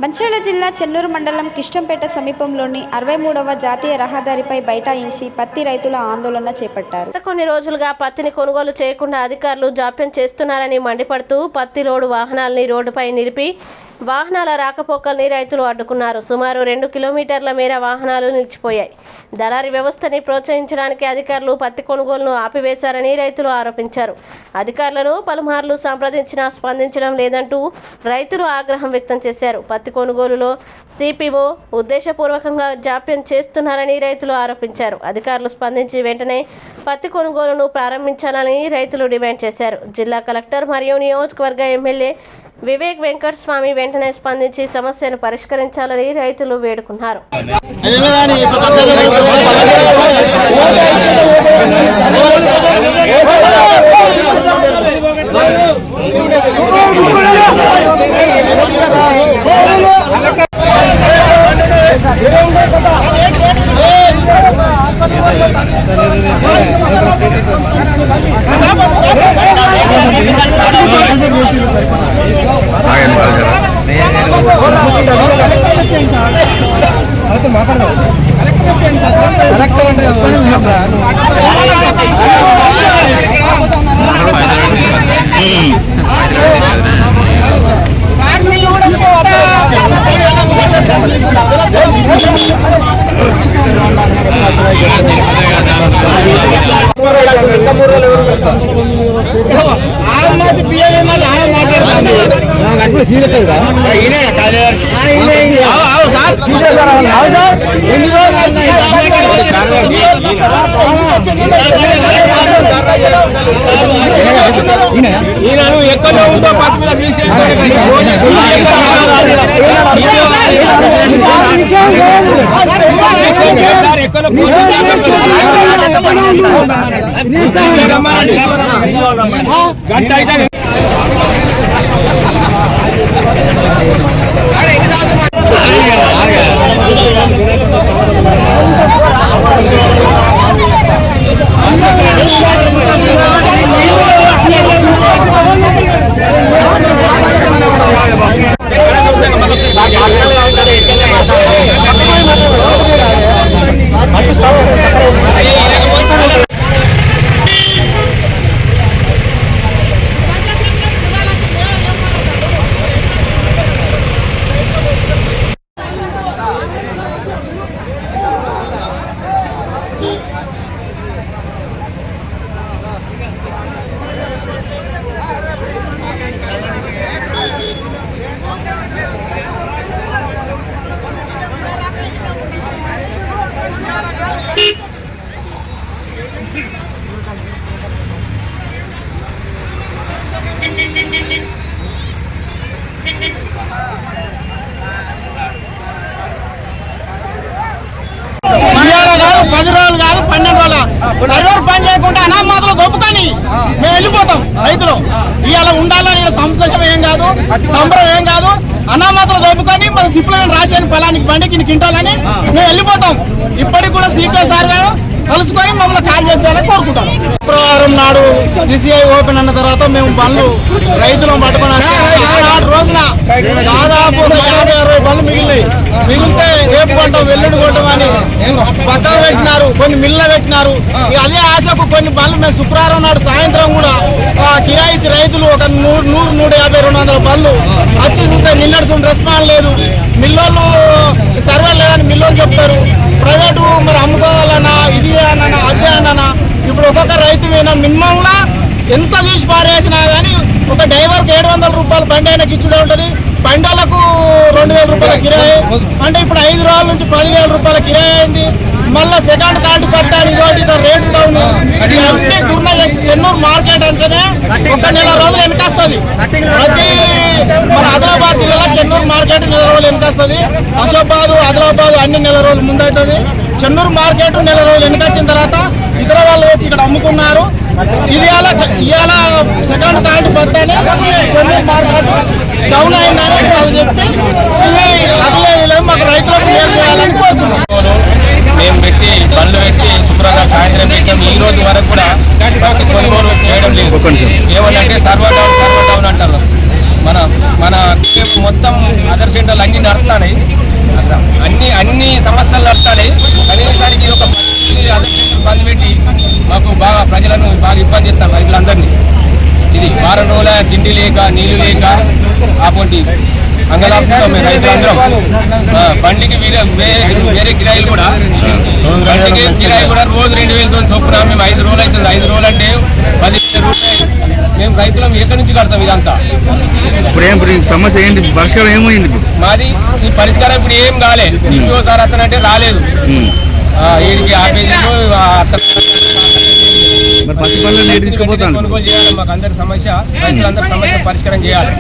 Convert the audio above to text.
మంచిర్యాల జిల్లా చెన్నూరు మండలం కిష్టంపేట సమీపంలోని 63వ జాతీయ రహదారిపై బైఠాయించి పత్తి రైతుల ఆందోళన చేపట్టారు. కొన్ని రోజులుగా పత్తిని కొనుగోలు చేయకుండా అధికారులు జాప్యం చేస్తున్నారని మండిపడుతూ పత్తి లోడు వాహనాల్ని రోడ్డుపై నిలిపి వాహనాల రాకపోకల్ని రైతులు అడ్డుకున్నారు. సుమారు 2 కిలోమీటర్ల మేర వాహనాలు నిలిచిపోయాయి. దళారీ వ్యవస్థని ప్రోత్సహించడానికి అధికారులు పత్తి కొనుగోలును ఆపివేశారని రైతులు ఆరోపించారు. అధికారులను పలుమార్లు సంప్రదించినా స్పందించడం లేదంటూ రైతులు ఆగ్రహం వ్యక్తం చేశారు. పత్తి కొనుగోలులో సిపిఓ ఉద్దేశపూర్వకంగా జాప్యం చేస్తున్నారని రైతులు ఆరోపించారు. అధికారులు స్పందించి వెంటనే పత్తి కొనుగోలును ప్రారంభించాలని రైతులు డిమాండ్ చేశారు. జిల్లా కలెక్టర్ మరియు నియోజకవర్గ ఎమ్మెల్యే వివేక్ వెంకట స్వామి వెంటనే స్పందించి సమస్యను పరిష్కరించాలని రైతులు వేడుకున్నారు. సర్వర్ పని చేయకుండా అనామాతలు దొప్పుకొని మేము వెళ్ళిపోతాం. రైతులు ఇవాళ ఉండాలని సంతోషం ఏం కాదు, సంబరం ఏం కాదు. అనామాతలు దొప్పుకొని మన సిప్పులో రాసేని పొలానికి బండికి కింటాలని మేము వెళ్ళిపోతాం. ఇప్పటికి కూడా సిపిఐ సార్ గారు కలుసుకొని మమ్మల్ని కాల్ చేయాలని కోరుకుంటాం. శుక్రవారం నాడు సిసిఐ ఓపెన్ అన్న తర్వాత మేము బండ్లు రైతులను పట్టుకున్నాను. నాడు రోజున దాదాపు 50-60 బండ్లు మిగిలితే రేపు కొంటాం వెల్లుడి కొంటాం అని పక్కన పెట్టినారు, కొన్ని మిల్ల పెట్టినారు. అదే ఆశకు కొన్ని బండ్లు మేము శుక్రవారం నాడు సాయంత్రం కూడా కిరాయి ఇచ్చి రైతులు ఒక 100-150-200 బండ్లు వచ్చి చూస్తే నిన్నటి రెస్పాన్స్ లేదు. మిల్లోళ్ళు సర్వే లేదని మిల్లోళ్ళు చెప్తారు. ప్రైవేటు మరి అమ్ముకోవాలన్నా ఇది అన్నా అదే అన్నా. ఇప్పుడు ఒక్కొక్క రైతు మీద మినిమంలా ఎంత తీసి పారేసినా కానీ ఒక డ్రైవర్కి 700 రూపాయలు బండి అయినా ఇచ్చుడే ఉంటుంది. బండలకు 2000 రూపాయల కిరాయి అంటే ఇప్పుడు 5 రోజుల నుంచి 10,000 రూపాయల కిరాయి అయింది. మళ్ళీ సెకండ్ కార్డు పెట్టాలి, రేటు డౌన్. అన్ని దుర్న చేసి చెన్నూరు మార్కెట్ అంటేనే ఒక నెల రోజులు వెనకొస్తుంది. ప్రతి మన ఆదిలాబాద్ జిల్లాలో చెన్నూరు మార్కెట్ నెల రోజులు వెనకొస్తుంది. అశోబాద్ ఆదిలాబాద్ అన్ని నెల రోజులు ముందవుతుంది. చెన్నూరు మార్కెట్ నెల రోజులు వెనకొచ్చిన తర్వాత ఇతర వాళ్ళు వచ్చి ఇక్కడ అమ్ముకున్నారు. ఇది ఇవాళ సెకండ్ కార్డు పద్దని చెన్నూరు మార్కెట్ డౌన్ అయిందని చెప్పి ఇది మాకు రైతులకు మేలు చేయాలని కోరుతున్నాం. మేము పెట్టి బండ్లు పెట్టి శుక్రవారం సాయంత్రం పెట్టాం. ఈ రోజు వరకు కూడా కొనుగోలు చేయడం లేదు. ఏమంటే సర్వర్ డౌన్ అంటారు. మన మొత్తం అదర్ సెంటర్ లంకింగ్ నడుస్తున్నాయి, అన్ని సంస్థలు నడుస్తున్నాయి. కనీసానికి ఒక 10 బంద్ పెట్టి మాకు బాగా ప్రజలను బాగా ఇబ్బంది చేస్తాం రైతులందరినీ. ఇది వారం రోజుల తిండి లేక నీళ్లు లేక అటువంటి అంగలాంశం రైతులందరం. బండికి వేరే కిరాయిలు కూడా బండికి కిరాయి కూడా రోజు 2,000 చొప్పున మేము 5 రోజులు అవుతుంది. 5 రోజులు అంటే 10,000 రూపాయలు. మేము రైతులం ఎక్కడి నుంచి కడతాం ఇదంతా? ఇప్పుడు సమస్య ఏంటి? పరిష్కారం ఏమైంది? ఇప్పుడు మాది ఈ పరిష్కారం ఇప్పుడు ఏం కాలేదు. ఇంకోసారి అతనంటే రాలేదు, వీడికి ఆపేజీలో కొనుగోలు చేయాలి. మాకు అందరి సమస్య, రైతులందరి సమస్య పరిష్కారం చేయాలి.